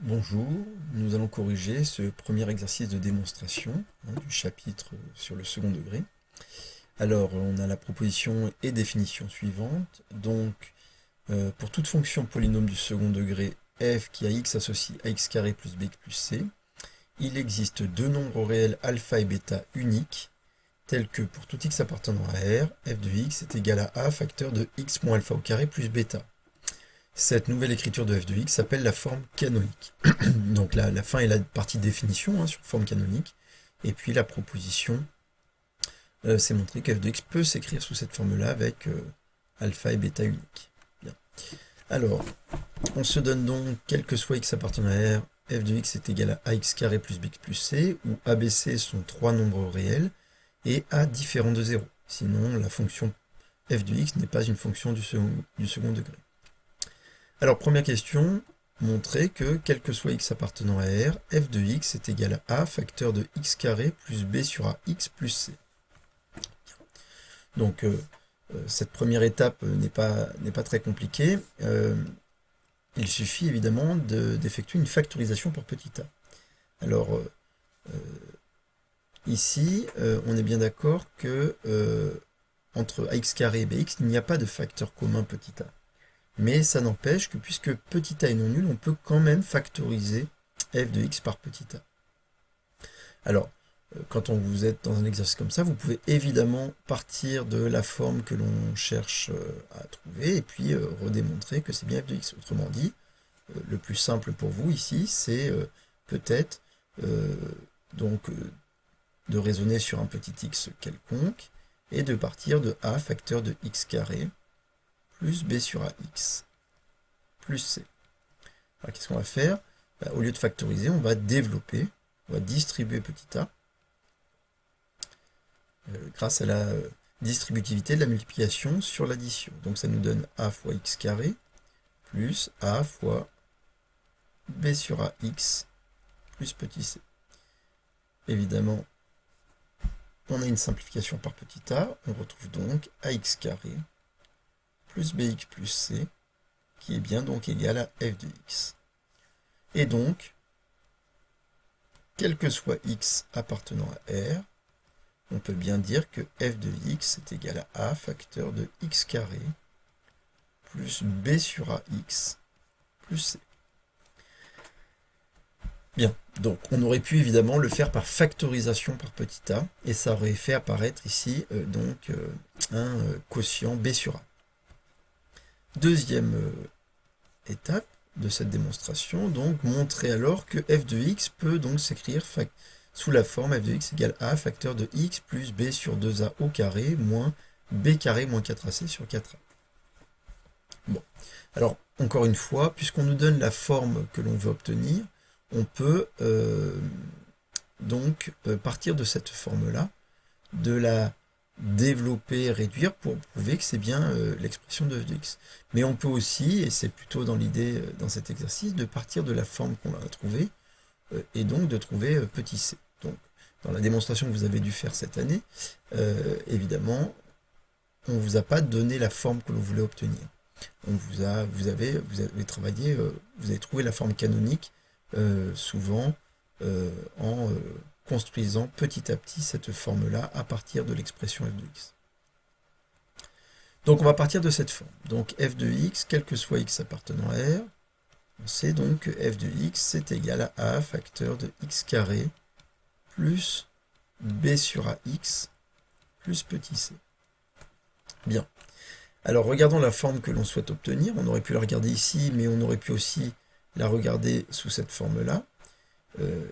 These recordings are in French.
Bonjour, nous allons corriger ce premier exercice de démonstration du chapitre sur le second degré. Alors, on a la proposition et définition suivante. Donc, pour toute fonction polynôme du second degré f qui a x associé à x carré plus b plus c, il existe deux nombres réels alpha et bêta uniques, tels que pour tout x appartenant à R, f de x est égal à a facteur de x moins alpha au carré plus bêta. Cette nouvelle écriture de f de x s'appelle la forme canonique. Donc la fin est la partie définition sur forme canonique. Et puis la proposition, c'est montrer que f de x peut s'écrire sous cette forme-là avec alpha et bêta unique. Bien. Alors, on se donne donc, quel que soit x appartenant à R, f de x est égal à ax carré plus b plus c, où a, b, c sont trois nombres réels, et a différent de 0. Sinon, la fonction f de x n'est pas une fonction du second degré. Alors, première question, montrer que, quel que soit x appartenant à R, f de x est égal à a facteur de x carré plus b sur ax plus c. Donc, cette première étape n'est pas très compliquée. Il suffit évidemment d'effectuer une factorisation par petit a. Alors, ici, on est bien d'accord que entre ax carré et bx, il n'y a pas de facteur commun petit a. Mais ça n'empêche que puisque petit a est non nul, on peut quand même factoriser f de x par petit a. Alors, quand vous êtes dans un exercice comme ça, vous pouvez évidemment partir de la forme que l'on cherche à trouver et puis redémontrer que c'est bien f de x. Autrement dit, le plus simple pour vous ici, c'est peut-être de raisonner sur un petit x quelconque et de partir de a facteur de x carré plus b sur ax plus c. Alors qu'est-ce qu'on va faire? Au lieu de factoriser, on va développer, on va distribuer petit a grâce à la distributivité de la multiplication sur l'addition. Donc ça nous donne a fois x carré plus a fois b sur ax plus petit c. Évidemment, on a une simplification par petit a, on retrouve donc ax carré plus bx plus c, qui est bien donc égal à f de x. Et donc, quel que soit x appartenant à R, on peut bien dire que f de x est égal à a facteur de x carré plus b sur ax plus c. Bien, donc on aurait pu évidemment le faire par factorisation par petit a, et ça aurait fait apparaître ici un quotient b sur a. Deuxième étape de cette démonstration, donc montrer alors que f de x peut donc s'écrire sous la forme f de x égale a facteur de x plus b sur 2a au carré moins b carré moins 4ac sur 4a. Bon, alors encore une fois, puisqu'on nous donne la forme que l'on veut obtenir, on peut partir de cette forme-là, de la développer, réduire pour prouver que c'est bien l'expression de f de x. Mais on peut aussi, et c'est plutôt dans l'idée dans cet exercice, de partir de la forme qu'on a trouvée et donc de trouver petit c. Donc, dans la démonstration que vous avez dû faire cette année, évidemment, on ne vous a pas donné la forme que l'on voulait obtenir. Vous avez travaillé, vous avez trouvé la forme canonique souvent en construisant petit à petit cette forme-là à partir de l'expression f de x. Donc on va partir de cette forme. Donc f de x, quel que soit x appartenant à R, on sait donc que f de x c'est égal à a facteur de x carré plus b sur ax plus petit c. Bien. Alors regardons la forme que l'on souhaite obtenir. On aurait pu la regarder ici, mais on aurait pu aussi la regarder sous cette forme-là.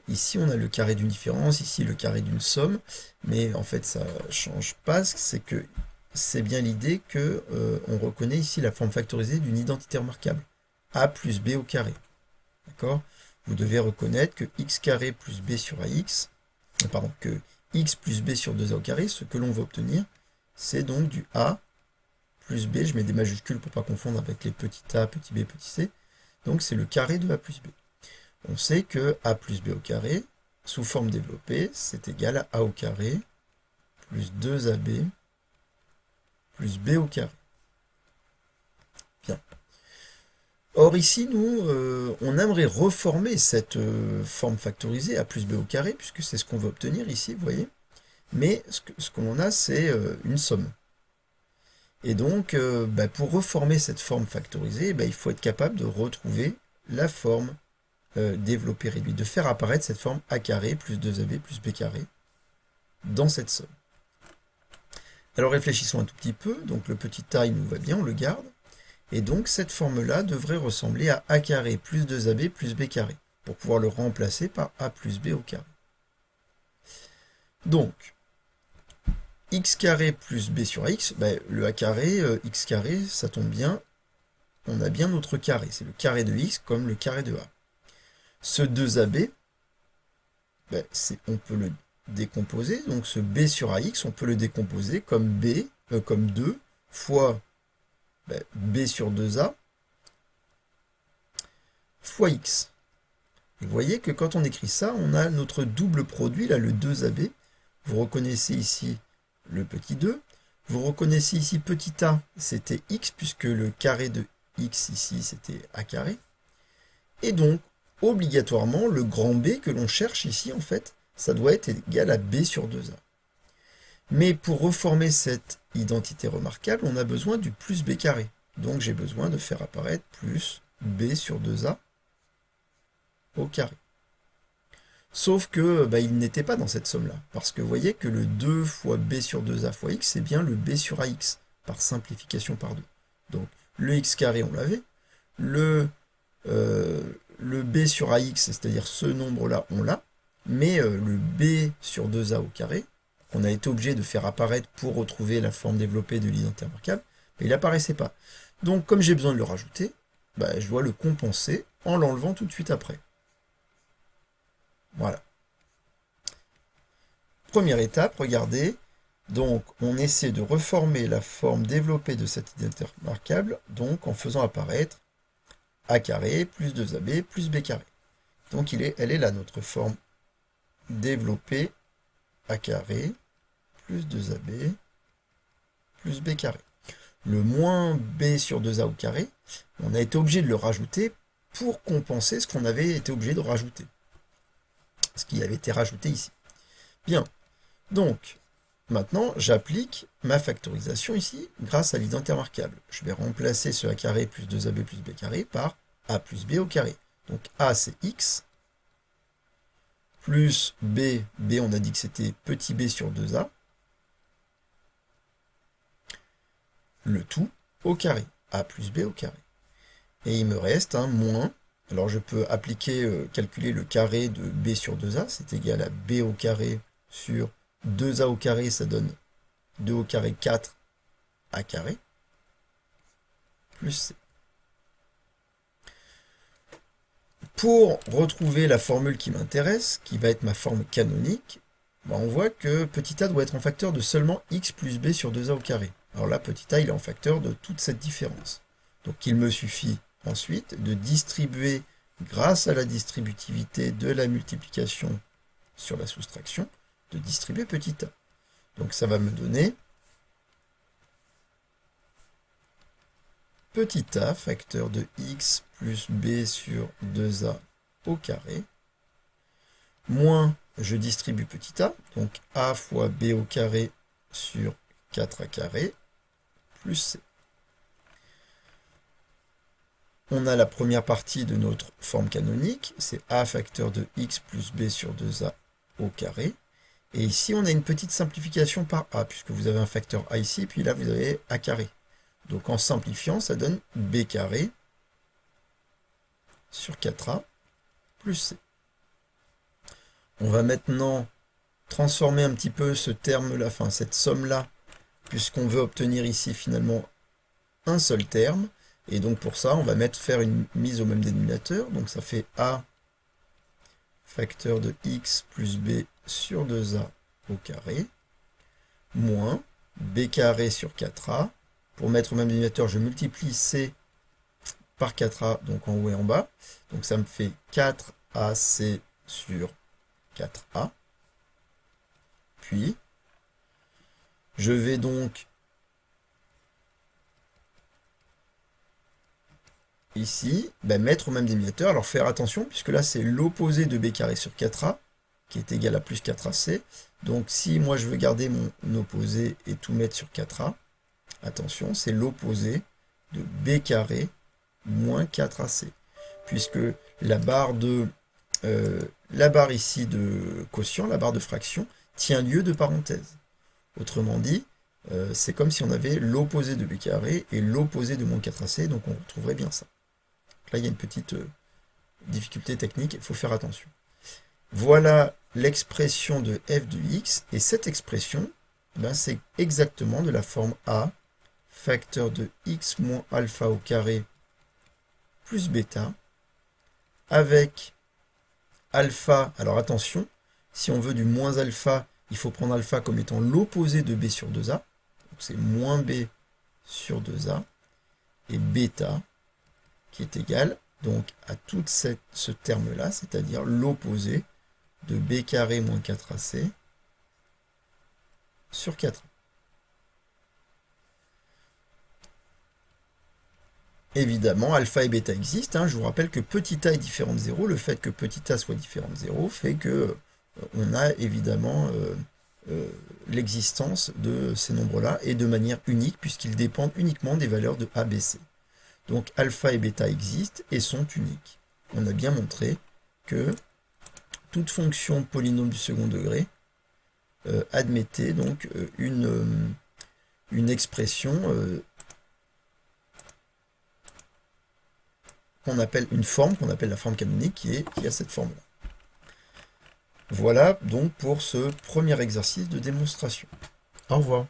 Ici, on a le carré d'une différence, ici le carré d'une somme, mais en fait, ça ne change pas, c'est que c'est bien l'idée que on reconnaît ici la forme factorisée d'une identité remarquable, a plus b au carré. D'accord? Vous devez reconnaître que x carré plus b sur ax, que x plus b sur 2a au carré, ce que l'on veut obtenir, c'est donc du a plus b, je mets des majuscules pour ne pas confondre avec les petits a, petit b, petit c, donc c'est le carré de a plus b. On sait que a plus b au carré, sous forme développée, c'est égal à a au carré plus 2ab plus b au carré. Bien. Or ici, nous, on aimerait reformer cette forme factorisée a plus b au carré, puisque c'est ce qu'on veut obtenir ici, vous voyez. Mais ce que l'on a, c'est une somme. Et donc, bah, pour reformer cette forme factorisée, bah, il faut être capable de retrouver la forme développée réduite, de faire apparaître cette forme a carré plus 2ab plus b carré dans cette somme. Alors réfléchissons un tout petit peu, donc le petit a il nous va bien, on le garde, et donc cette forme-là devrait ressembler à a carré plus 2ab plus b carré, pour pouvoir le remplacer par a plus b au carré. Donc, x carré plus b sur x, ben, le a carré, x carré, ça tombe bien, on a bien notre carré, c'est le carré de x comme le carré de a. Ce 2ab, ben, on peut le décomposer, donc ce b sur ax, on peut le décomposer comme comme 2 fois ben, b sur 2a fois x. Et vous voyez que quand on écrit ça, on a notre double produit, là, le 2ab. Vous reconnaissez ici le petit 2. Vous reconnaissez ici petit a, c'était x, puisque le carré de x ici, c'était a carré. Et donc, obligatoirement, le grand B que l'on cherche ici, en fait, ça doit être égal à b sur 2a. Mais pour reformer cette identité remarquable, on a besoin du plus b carré. Donc j'ai besoin de faire apparaître plus b sur 2a au carré. Sauf que bah, il n'était pas dans cette somme-là. Parce que vous voyez que le 2 fois b sur 2a fois x, c'est bien le b sur ax, par simplification par 2. Donc le x carré, on l'avait. Le b sur ax, c'est-à-dire ce nombre-là, on l'a. Mais le b sur 2a au carré, qu'on a été obligé de faire apparaître pour retrouver la forme développée de l'identité remarquable, il n'apparaissait pas. Donc comme j'ai besoin de le rajouter, bah, je dois le compenser en l'enlevant tout de suite après. Voilà. Première étape, regardez. Donc, on essaie de reformer la forme développée de cette identité remarquable, donc en faisant apparaître a carré plus 2ab plus b carré. Donc, elle est là, notre forme développée a carré plus 2ab plus b carré. Le moins b sur 2a au carré, on a été obligé de le rajouter pour compenser ce qu'on avait été obligé de rajouter. Ce qui avait été rajouté ici. Bien, donc, maintenant, j'applique ma factorisation ici grâce à l'identité remarquable. Je vais remplacer ce a carré plus 2ab plus b carré par a plus b au carré. Donc a, c'est x, plus b, on a dit que c'était petit b sur 2a, le tout au carré, a plus b au carré. Et il me reste un moins. Alors je peux appliquer, calculer le carré de b sur 2a, c'est égal à b au carré sur 2a au carré, ça donne 2 au carré 4 a carré, plus c. Pour retrouver la formule qui m'intéresse, qui va être ma forme canonique, bah on voit que petit a doit être en facteur de seulement x plus b sur 2a au carré. Alors là, petit a, il est en facteur de toute cette différence. Donc il me suffit ensuite de distribuer, grâce à la distributivité de la multiplication sur la soustraction, de distribuer petit a. Donc ça va me donner petit a, facteur de x plus b sur 2a au carré, moins, je distribue petit a, donc a fois b au carré sur 4a carré, plus c. On a la première partie de notre forme canonique, c'est a facteur de x plus b sur 2a au carré. Et ici, on a une petite simplification par a, puisque vous avez un facteur a ici, puis là, vous avez a carré. Donc en simplifiant, ça donne b carré sur 4a plus c. On va maintenant transformer un petit peu ce terme-là, enfin cette somme-là, puisqu'on veut obtenir ici finalement un seul terme. Et donc pour ça, on va faire une mise au même dénominateur. Donc ça fait a facteur de x plus b sur 2a au carré, moins b carré sur 4a. Pour mettre au même dénominateur, je multiplie c par 4a, donc en haut et en bas. Donc ça me fait 4ac sur 4a. Puis, je vais donc ici, mettre au même dénominateur. Alors faire attention, puisque là c'est l'opposé de b carré sur 4a, qui est égal à plus 4ac. Donc si moi je veux garder mon opposé et tout mettre sur 4a, attention, c'est l'opposé de b carré moins 4ac. Puisque la barre ici de quotient, la barre de fraction, tient lieu de parenthèse. Autrement dit, c'est comme si on avait l'opposé de b carré et l'opposé de moins 4ac, donc on retrouverait bien ça. Là, il y a une petite difficulté technique, il faut faire attention. Voilà l'expression de f de x, et cette expression, c'est exactement de la forme a, facteur de x moins alpha au carré plus bêta, avec alpha, alors attention, si on veut du moins alpha, il faut prendre alpha comme étant l'opposé de b sur 2a, donc c'est moins b sur 2a, et bêta, qui est égal donc à tout ce terme-là, c'est-à-dire l'opposé de b carré moins 4ac sur 4a. Évidemment, alpha et bêta existent. Je vous rappelle que petit a est différent de 0. Le fait que petit a soit différent de 0 fait que on a évidemment l'existence de ces nombres-là, et de manière unique, puisqu'ils dépendent uniquement des valeurs de a, b, c. Donc alpha et bêta existent et sont uniques. On a bien montré que toute fonction polynôme du second degré admettait donc une expression qu'on appelle une forme, qu'on appelle la forme canonique, qui a cette forme-là. Voilà donc pour ce premier exercice de démonstration. Au revoir.